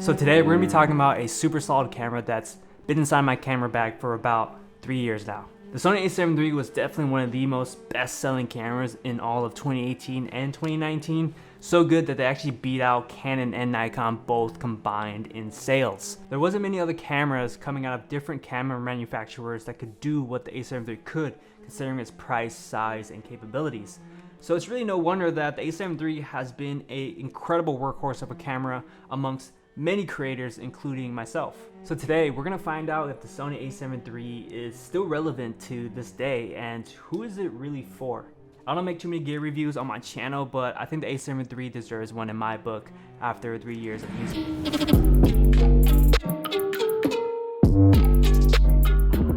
So today we're going to be talking about a super solid camera that's been inside my camera bag for about 3 years now. The Sony A7 III was definitely one of the most best-selling cameras in all of 2018 and 2019. So good that they actually beat out Canon and Nikon both combined in sales. There wasn't many other cameras coming out of different camera manufacturers that could do what the A7 III could, considering its price, size, and capabilities. So it's really no wonder that the A7 III has been an incredible workhorse of a camera amongst many creators, including myself. So today we're gonna find out if the Sony A7 III is still relevant to this day and who is it really for. I don't make too many gear reviews on my channel, but I think the A7 III deserves one in my book after 3 years of using it.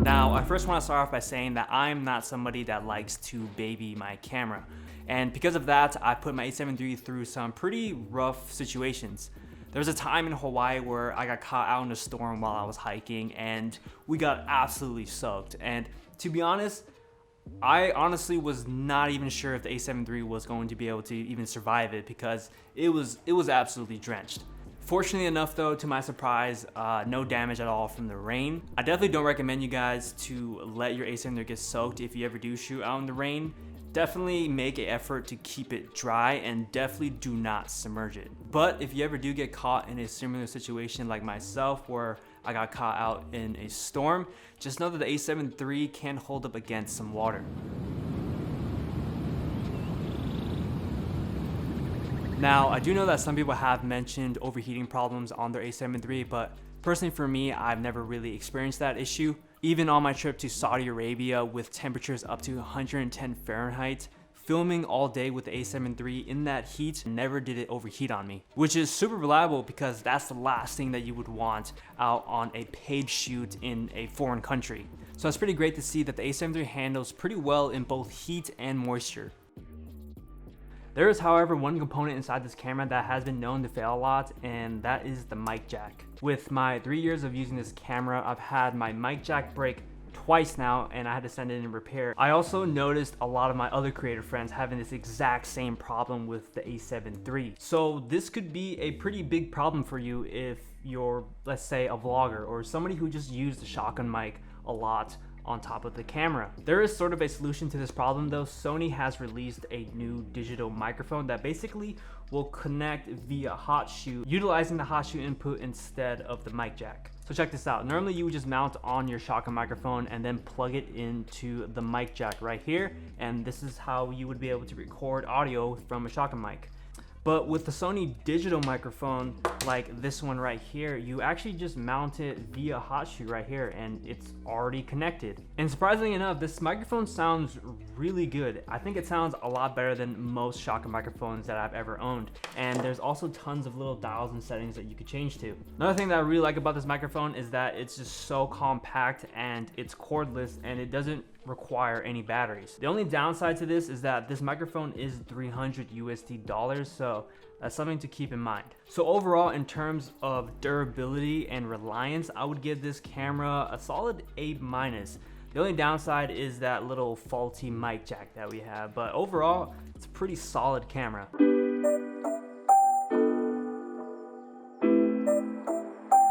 Now, I first want to start off by saying that I'm not somebody that likes to baby my camera. And because of that, I put my A7 III through some pretty rough situations. There was a time in Hawaii where I got caught out in a storm while I was hiking and we got absolutely soaked. And to be honest, I honestly was not even sure if the A7 III was going to be able to even survive it because it was absolutely drenched. Fortunately enough though, to my surprise, no damage at all from the rain. I definitely don't recommend you guys to let your A7 III get soaked if you ever do shoot out in the rain. Definitely make an effort to keep it dry and definitely do not submerge it. But if you ever do get caught in a similar situation like myself where I got caught out in a storm, just know that the A7 III can hold up against some water. Now, I do know that some people have mentioned overheating problems on their A7 III, but personally for me, I've never really experienced that issue. Even on my trip to Saudi Arabia with temperatures up to 110 Fahrenheit, filming all day with the A7 III in that heat, never did it overheat on me. Which is super reliable because that's the last thing that you would want out on a paid shoot in a foreign country. So it's pretty great to see that the A7 III handles pretty well in both heat and moisture. There is, however, one component inside this camera that has been known to fail a lot, and that is the mic jack. With my 3 years of using this camera, I've had my mic jack break twice now, and I had to send it in repair. I also noticed a lot of my other creator friends having this exact same problem with the A7 III. So this could be a pretty big problem for you if you're, let's say, a vlogger or somebody who just used the shotgun mic a lot on top of the camera. There is sort of a solution to this problem though. Sony has released a new digital microphone that basically will connect via hot shoe, utilizing the hot shoe input instead of the mic jack. So check this out. Normally you would just mount on your shotgun microphone and then plug it into the mic jack right here, and this is how you would be able to record audio from a shotgun mic. But with the Sony digital microphone, like this one right here, you actually just mount it via hot shoe right here and it's already connected. And surprisingly enough, this microphone sounds really good. I think it sounds a lot better than most shotgun microphones that I've ever owned. And there's also tons of little dials and settings that you could change to. Another thing that I really like about this microphone is that it's just so compact and it's cordless and it doesn't require any batteries. The only downside to this is that this microphone is $300 USD, so that's something to keep in mind. So overall, in terms of durability and reliance, I would give this camera a solid A-. The only downside is that little faulty mic jack that we have, but overall, it's a pretty solid camera.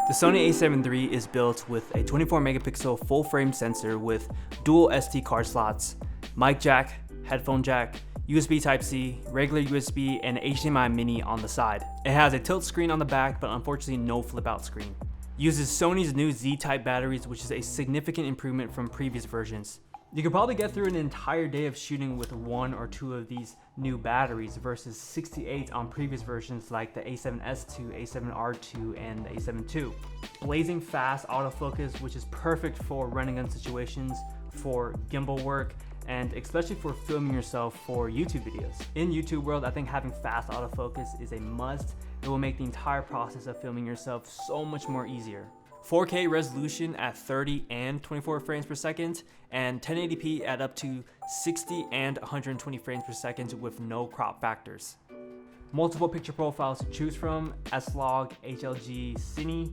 The Sony A7 III is built with a 24 megapixel full frame sensor with dual SD card slots, mic jack, headphone jack, USB Type-C, regular USB, and HDMI mini on the side. It has a tilt screen on the back, but unfortunately no flip out screen. Uses Sony's new Z-type batteries, which is a significant improvement from previous versions. You could probably get through an entire day of shooting with 1 or 2 of these new batteries versus 68 on previous versions like the A7S II, A7R II, and the A7 II. Blazing fast autofocus, which is perfect for running gun situations, for gimbal work, and especially for filming yourself for YouTube videos. In YouTube world, I think having fast autofocus is a must. It will make the entire process of filming yourself so much more easier. 4K resolution at 30 and 24 frames per second, and 1080p at up to 60 and 120 frames per second with no crop factors. Multiple picture profiles to choose from: S-Log, HLG, Cine.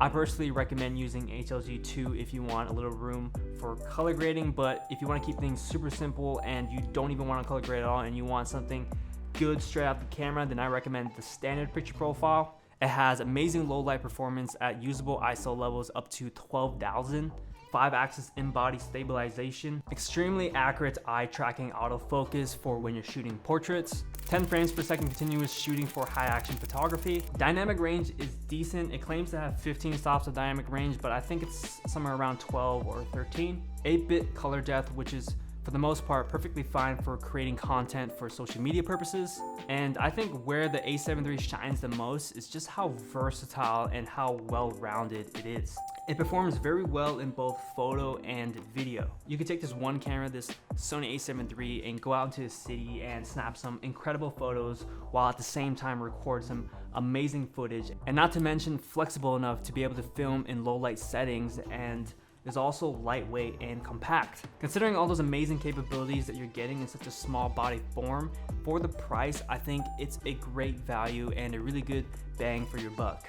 I personally recommend using HLG 2 if you want a little room for color grading, but if you want to keep things super simple and you don't even want to color grade at all and you want something good straight out the camera, then I recommend the standard picture profile. It has amazing low light performance at usable ISO levels up to 12,000. 5-axis in-body stabilization, extremely accurate eye tracking autofocus for when you're shooting portraits, 10 frames per second continuous shooting for high action photography. Dynamic range is decent. It claims to have 15 stops of dynamic range, but I think it's somewhere around 12 or 13. 8-bit color depth, which is for the most part perfectly fine for creating content for social media purposes. And I think where the A7 III shines the most is just how versatile and how well-rounded it is. It performs very well in both photo and video. You can take this one camera, this Sony A7 III, and go out into the city and snap some incredible photos while at the same time record some amazing footage. And not to mention flexible enough to be able to film in low light settings, and is also lightweight and compact. Considering all those amazing capabilities that you're getting in such a small body form, for the price, I think it's a great value and a really good bang for your buck.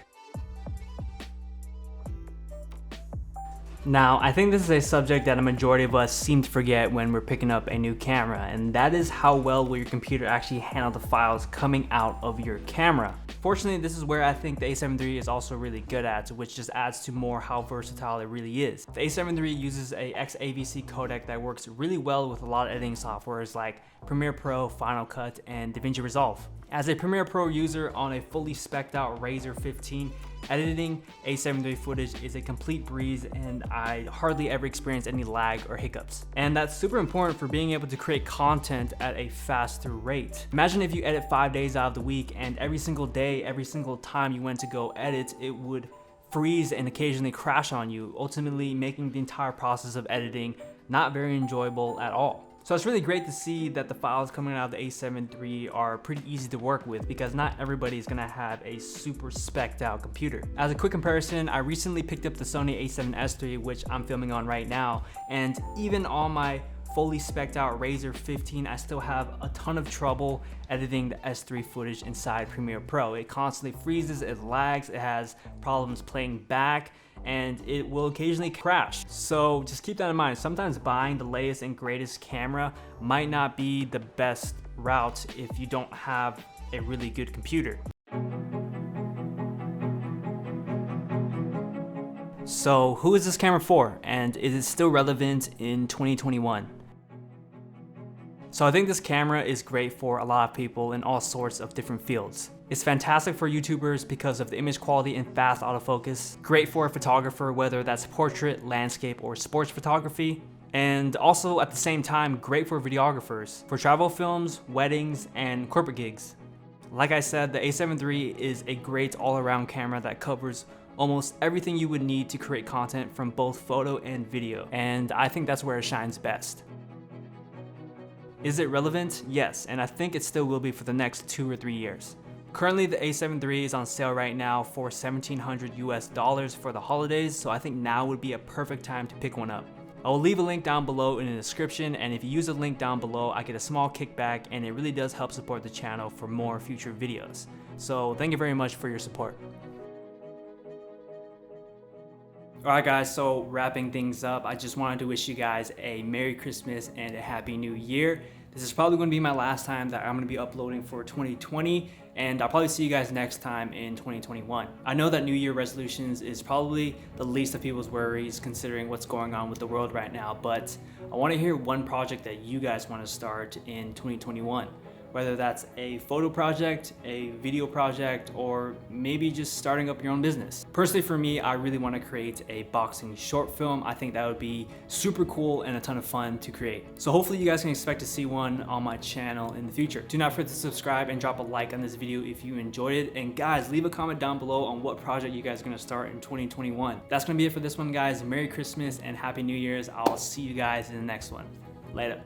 Now, I think this is a subject that a majority of us seem to forget when we're picking up a new camera, and that is how well will your computer actually handle the files coming out of your camera. Fortunately, this is where I think the A7 III is also really good at, which just adds to more how versatile it really is. The A7 III uses a XAVC codec that works really well with a lot of editing softwares like Premiere Pro, Final Cut, and DaVinci Resolve. As a Premiere Pro user on a fully spec'd out Razr 15, editing A7 III footage is a complete breeze, and I hardly ever experience any lag or hiccups. And that's super important for being able to create content at a faster rate. Imagine if you edit 5 days out of the week, and every single day, every single time you went to go edit, it would freeze and occasionally crash on you, ultimately making the entire process of editing not very enjoyable at all. So it's really great to see that the files coming out of the A7 III are pretty easy to work with, because not everybody is gonna have a super spec'd out computer. As a quick comparison, I recently picked up the Sony A7S III, which I'm filming on right now, and even on my fully spec'd out Razr 15, I still have a ton of trouble editing the S3 footage inside Premiere Pro. It constantly freezes, it lags, it has problems playing back, and it will occasionally crash. So just keep that in mind. Sometimes buying the latest and greatest camera might not be the best route if you don't have a really good computer. So who is this camera for, and is it still relevant in 2021? So I think this camera is great for a lot of people in all sorts of different fields. It's fantastic for YouTubers because of the image quality and fast autofocus. Great for a photographer, whether that's portrait, landscape, or sports photography. And also at the same time, great for videographers, for travel films, weddings, and corporate gigs. Like I said, the A7 III is a great all-around camera that covers almost everything you would need to create content from both photo and video. And I think that's where it shines best. Is it relevant? Yes, and I think it still will be for the next 2 or 3 years. Currently, the A7 III is on sale right now for $1,700 US for the holidays, so I think now would be a perfect time to pick one up. I will leave a link down below in the description, and if you use the link down below, I get a small kickback, and it really does help support the channel for more future videos. So thank you very much for your support. Alright guys, so wrapping things up, I just wanted to wish you guys a Merry Christmas and a Happy New Year. This is probably going to be my last time that I'm going to be uploading for 2020, and I'll probably see you guys next time in 2021. I know that New Year resolutions is probably the least of people's worries considering what's going on with the world right now, but I want to hear one project that you guys want to start in 2021. Whether that's a photo project, a video project, or maybe just starting up your own business. Personally for me, I really want to create a boxing short film. I think that would be super cool and a ton of fun to create. So hopefully you guys can expect to see one on my channel in the future. Do not forget to subscribe and drop a like on this video if you enjoyed it. And guys, leave a comment down below on what project you guys are going to start in 2021. That's going to be it for this one, guys. Merry Christmas and Happy New Year's. I'll see you guys in the next one. Later.